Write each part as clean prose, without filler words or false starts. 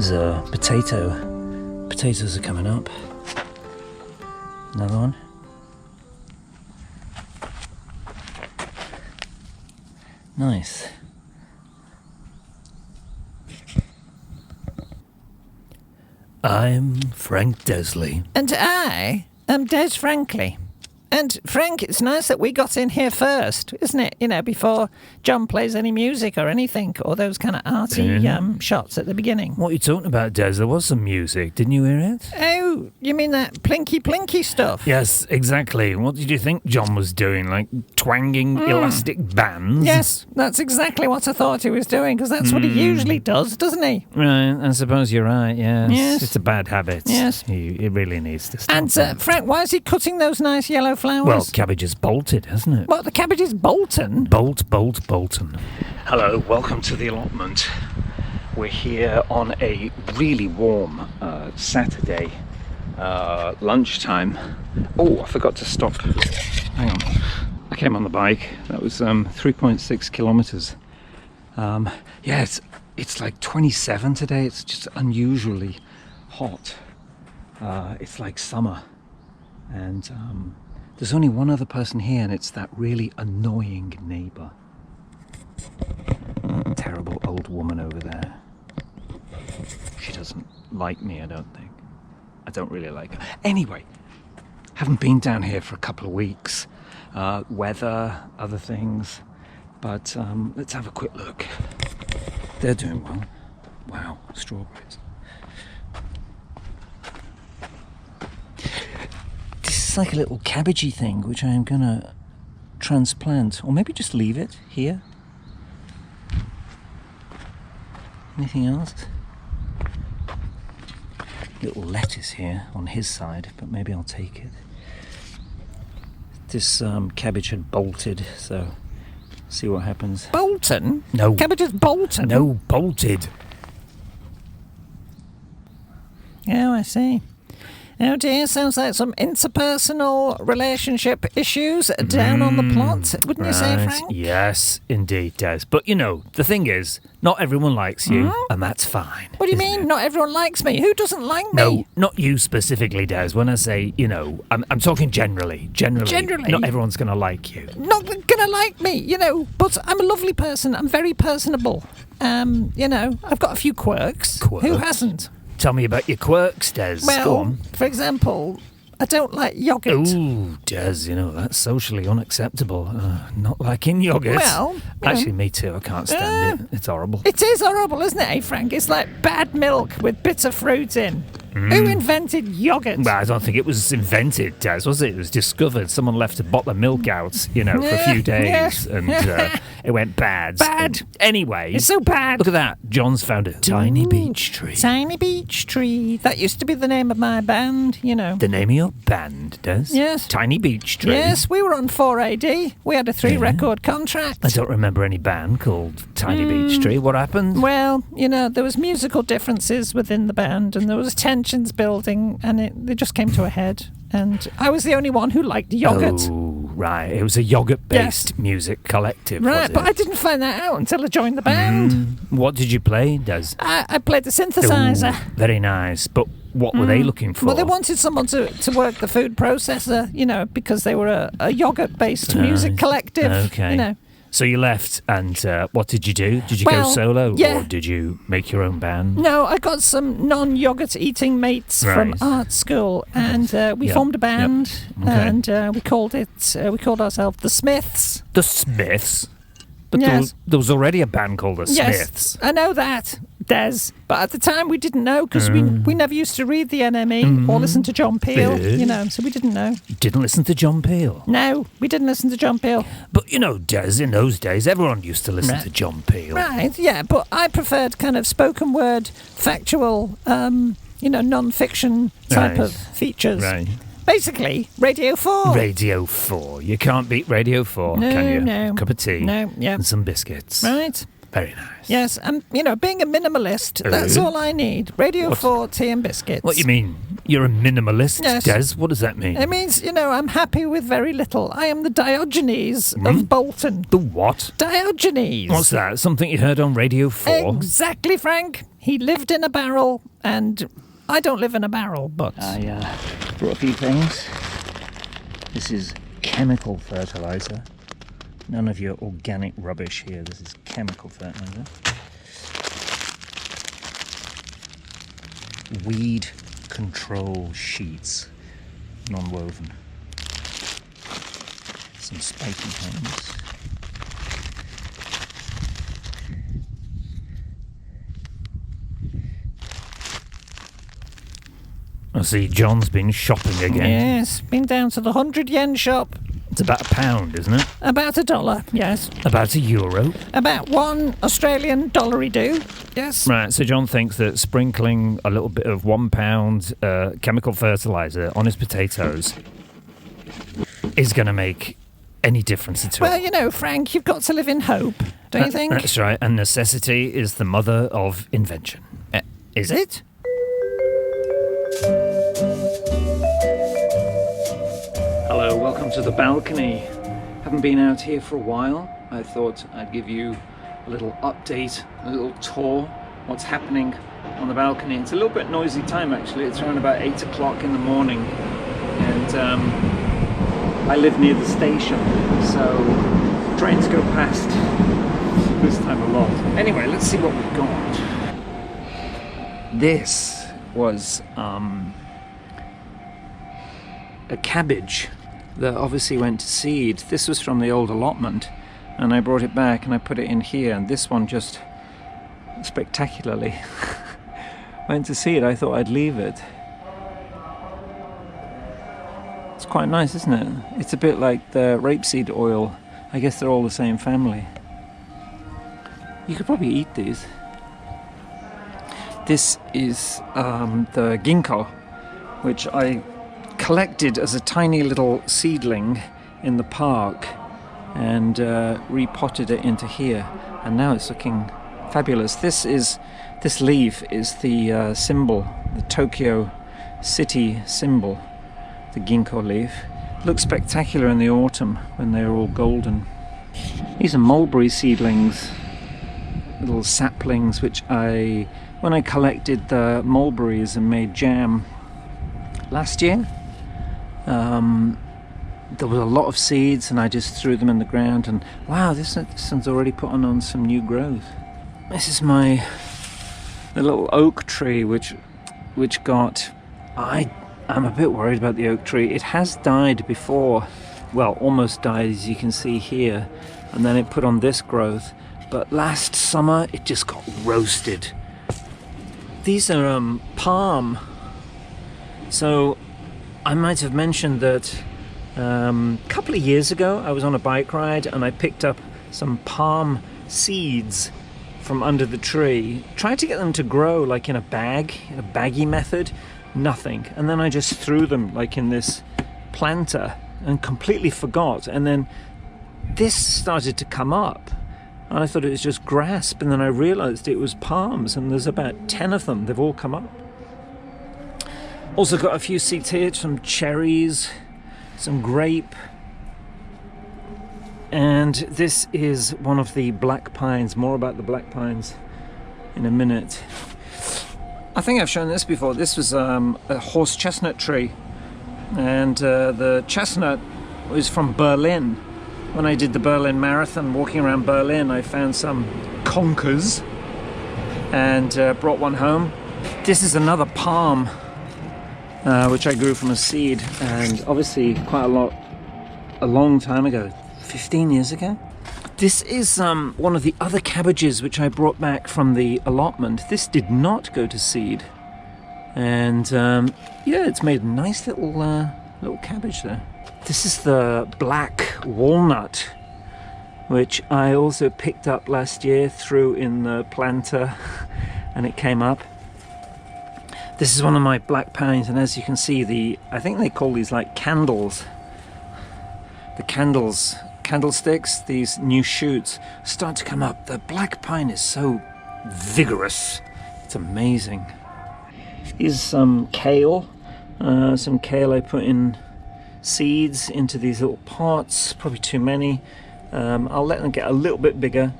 There's a potato. Potatoes are coming up. Another one. Nice. I'm Frank Desley. And I am Des Frankley. And Frank, it's nice that we got in here first, isn't it? You know, before John plays any music or anything, or those kind of arty shots at the beginning. What are you talking about, Des? There was some music. Didn't you hear it? Oh, you mean that plinky stuff? Yes, exactly. What did you think John was doing? Like twanging elastic bands? Yes, that's exactly what I thought he was doing, because that's what he usually does, doesn't he? Right, I suppose you're right, yes. Yes. It's a bad habit. Yes. He really needs to stop And that. Frank, why is he cutting those nice yellow flowers? Well, cabbage is bolted, hasn't it? What, the cabbage is Bolton? Bolton. Hello, welcome to the allotment. We're here on a really warm Saturday lunchtime. Oh, I forgot to stop. Hang on. I came on the bike. That was 3.6 kilometers. Yeah, it's like 27 today. It's just unusually hot. It's like summer. And there's only one other person here, and it's that really annoying neighbour. Terrible old woman over there. She doesn't like me, I don't think. I don't really like her. Anyway, haven't been down here for a couple of weeks. Weather, other things. But let's have a quick look. They're doing well. Wow, strawberries. This is like a little cabbagey thing, which I am going to transplant. Or maybe just leave it here. Anything else? Little lettuce here on his side, but maybe I'll take it. This cabbage had bolted, so see what happens. Bolton? No. Cabbage is Bolton? No, bolted. Oh, I see. Oh dear, sounds like some interpersonal relationship issues down on the plot, wouldn't you say, Frank? Yes, indeed, Des. But, you know, the thing is, not everyone likes you, and that's fine. What do you isn't mean, it? not everyone likes me? Who doesn't like me? No, not you specifically, Des. When I say, you know, I'm talking generally. Generally? Not everyone's going to like you. Not gonna like me, you know, but I'm a lovely person. I'm very personable. You know, I've got a few quirks. Quirks? Who hasn't? Tell me about your quirks, Des. Go Well, on. for example, I don't like yoghurt. Ooh, Des, you know, that's socially unacceptable. Not liking yoghurt. Well, actually, me too. I can't stand it. It's horrible. It is horrible, isn't it, Frank? It's like bad milk with bitter fruit in. Who invented yoghurt? Well, I don't think it was invented, Des, was it? It was discovered. Someone left a bottle of milk out, you know, for a few days, and it went bad. Bad. Anyway. It's so bad. Look at that. John's found a tiny beech tree. Tiny beech tree. That used to be the name of my band, you know. The name of your band, Des? Yes. Tiny beech tree. Yes, we were on 4AD. We had a 3-record contract. I don't remember any band called Tiny Beech Tree. What happened? Well, you know, there was musical differences within the band, and there was tensions building, and they just came to a head. And I was the only one who liked yoghurt. Oh, right. It was a yoghurt-based music collective, Right, was it? but I didn't find that out until I joined the band. What did you play, Des? I played the synthesizer. Ooh, very nice. But what were they looking for? Well, they wanted someone to work the food processor, you know, because they were a yoghurt-based music collective. Okay. You know. So you left, and what did you do? Did you go solo, yeah. or did you make your own band? No, I got some non-yoghurt eating mates from Right. art school, and we formed a band, Okay. and we called ourselves the Smiths. The Smiths? But Yes. there was already a band called the Yes, Smiths. I know that, Des. But at the time we didn't know, because we never used to read the NME or listen to John Peel, you know, so we didn't know. You didn't listen to John Peel? No, we didn't listen to John Peel. But, you know, Des, in those days, everyone used to listen to John Peel. Right, yeah, but I preferred kind of spoken word, factual, you know, non-fiction type of features. Right. Basically, Radio 4. Radio 4. You can't beat Radio 4, No, can you? no. Cup of tea. No, yeah. And some biscuits. Right. Very nice. Yes, and, being a minimalist, that's all I need. Radio 4, tea and biscuits. What do you mean? You're a minimalist, Yes. Des? What does that mean? It means, I'm happy with very little. I am the Diogenes of Bolton. The what? Diogenes. What's that? Something you heard on Radio 4? Exactly, Frank. He lived in a barrel, and I don't live in a barrel, but... I brought a few things. This is chemical fertilizer. None of your organic rubbish here. This is chemical fertilizer. Weed control sheets, non-woven. Some spiky things. I see John's been shopping again. Yes, been down to the 100 yen shop. It's about £1, isn't it? About $1, yes. About €1. About $1 Australian dollary do, yes. Right, so John thinks that sprinkling a little bit of £1 chemical fertiliser on his potatoes is going to make any difference at all. Well, Frank, you've got to live in hope, don't you think? That's right, and necessity is the mother of invention. Is it? Hello, welcome to the balcony. Haven't been out here for a while. I thought I'd give you a little update, a little tour, what's happening on the balcony. It's a little bit noisy time actually. It's around about 8 o'clock in the morning, and I live near the station, so trains go past this time a lot. Anyway, let's see what we've got. This was a cabbage that obviously went to seed. This was from the old allotment, and I brought it back and I put it in here, and this one just spectacularly went to seed. I thought I'd leave it. It's quite nice, isn't it? It's a bit like the rapeseed oil. I guess they're all the same family. You could probably eat these. This is the ginkgo, which I collected as a tiny little seedling in the park and repotted it into here, and now it's looking fabulous. This leaf is the symbol, the Tokyo city symbol, the ginkgo leaf. It looks spectacular in the autumn when they're all golden. These are mulberry seedlings, little saplings, which when I collected the mulberries and made jam last year, there was a lot of seeds and I just threw them in the ground, and wow, this one's already putting on some new growth. This is the little oak tree which got... I'm a bit worried about the oak tree. It has died before, well, almost died, as you can see here, and then it put on this growth, but last summer it just got roasted. These are palm. So I might have mentioned that a couple of years ago I was on a bike ride and I picked up some palm seeds from under the tree, tried to get them to grow like in a baggy method. Nothing. And then I just threw them like in this planter and completely forgot, and then this started to come up and I thought it was just grass, and then I realized it was palms, and there's about 10 of them. They've all come up. Also got a few seeds here, some cherries, some grape, and this is one of the black pines. More about the black pines in a minute. I think I've shown this before. This was a horse chestnut tree, and the chestnut was from Berlin. When I did the Berlin Marathon, walking around Berlin, I found some conkers and brought one home. This is another palm, which I grew from a seed, and obviously quite a long time ago, 15 years ago. This is one of the other cabbages which I brought back from the allotment. This did not go to seed, and yeah, it's made a nice little cabbage there. This is the black walnut, which I also picked up last year, threw in the planter, and it came up. This is one of my black pines, and as you can see, I think they call these like candles. The candles candlesticks, these new shoots start to come up. The black pine is so vigorous. It's amazing. Here's some kale. Some kale I put in seeds into these little pots, probably too many. I'll let them get a little bit bigger,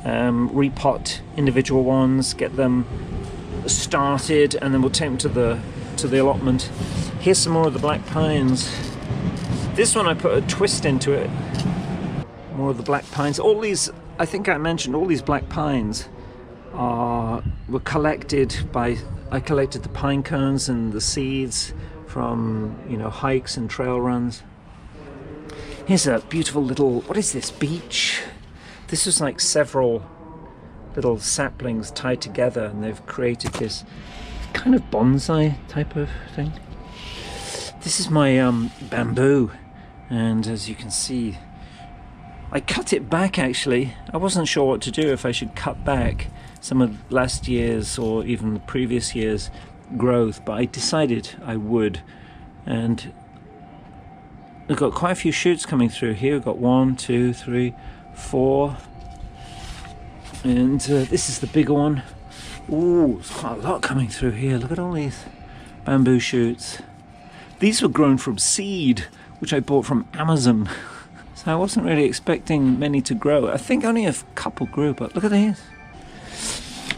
repot individual ones, get them started, and then we'll take them to the allotment. Here's some more of the black pines. This one I put a twist into it. More of the black pines. All these, I think I mentioned, all these black pines were collected by, I collected the pine cones and the seeds from, you know, hikes and trail runs. Here's a beautiful little, what is this, beech? This was like several little saplings tied together, and they've created this kind of bonsai type of thing. This is my bamboo, and as you can see, I cut it back actually. I wasn't sure what to do, if I should cut back some of last year's or even the previous year's growth, but I decided I would. And we've got quite a few shoots coming through here. We've got 1, 2, 3, 4, and this is the bigger one. Ooh, there's quite a lot coming through here. Look at all these bamboo shoots. These were grown from seed, which I bought from Amazon. So I wasn't really expecting many to grow. I think only a couple grew, but look at these.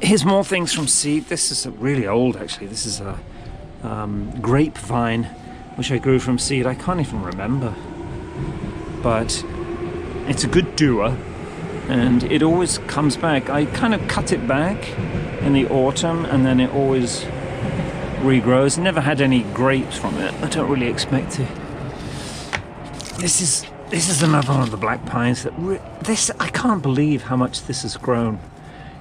Here's more things from seed. This is really old actually. This is a grapevine, which I grew from seed. I can't even remember. But it's a good doer, and it always comes back. I kind of cut it back in the autumn, and then it always regrows. Never had any grapes from it. I don't really expect to. This is another one of the black pines that I can't believe how much this has grown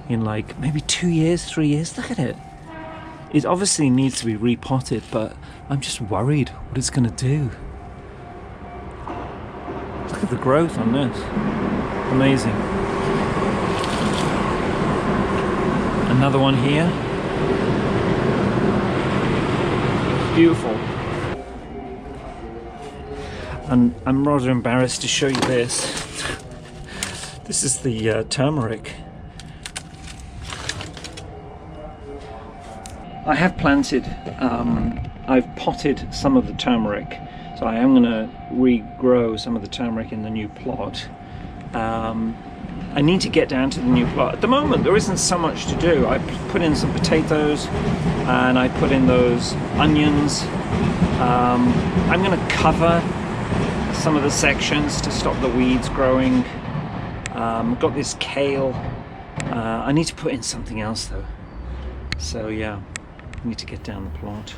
in like maybe 2 years, 3 years. Look at it. It obviously needs to be repotted, but I'm just worried what it's going to do. Look at the growth on this. Amazing. Another one here. Beautiful. And I'm rather embarrassed to show you this. This is the turmeric. I have planted, I've potted some of the turmeric, so I am going to regrow some of the turmeric in the new plot. I need to get down to the new plot. At the moment there isn't so much to do. I put in some potatoes and I put in those onions. I'm going to cover some of the sections to stop the weeds growing. I've got this kale. I need to put in something else though. So yeah, I need to get down the plot.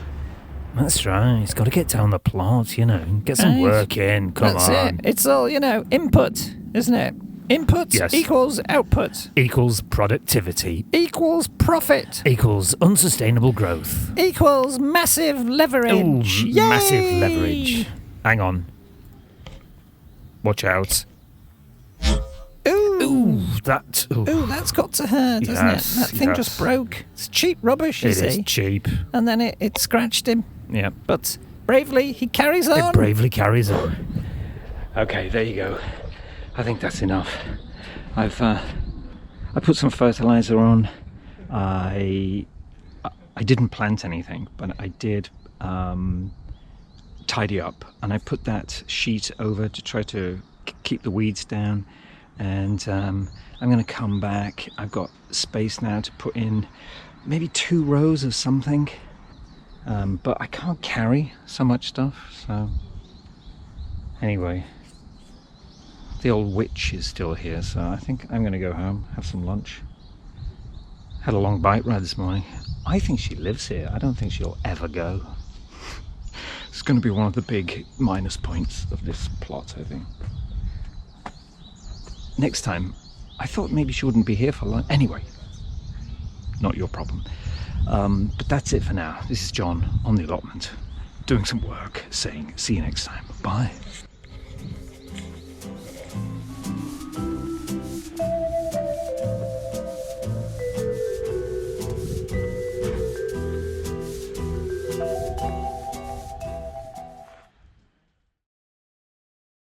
That's right, he's got to get down the plot, you know, get some work in, come on. That's it. It's all, you know, input, isn't it? Input equals output. Equals productivity. Equals profit. Equals unsustainable growth. Equals massive leverage. Ooh, massive leverage. Hang on. Watch out. Ooh, that. Ooh, that's got to hurt, doesn't it? That thing just broke. It's cheap rubbish, you see. It is cheap. And then it scratched him. Yeah. But bravely, he carries on. It bravely carries on. Okay, there you go. I think that's enough. I put some fertilizer on. I didn't plant anything, but I did tidy up, and I put that sheet over to try to keep the weeds down. And I'm going to come back. I've got space now to put in maybe 2 rows of something, but I can't carry so much stuff. So anyway, the old witch is still here, so I think I'm going to go home, have some lunch. Had a long bike ride this morning. I think she lives here. I don't think she'll ever go. It's going to be one of the big minus points of this plot, I think. Next time, I thought maybe she wouldn't be here for long. Anyway, not your problem. But that's it for now. This is John on the allotment, doing some work, saying see you next time. Bye.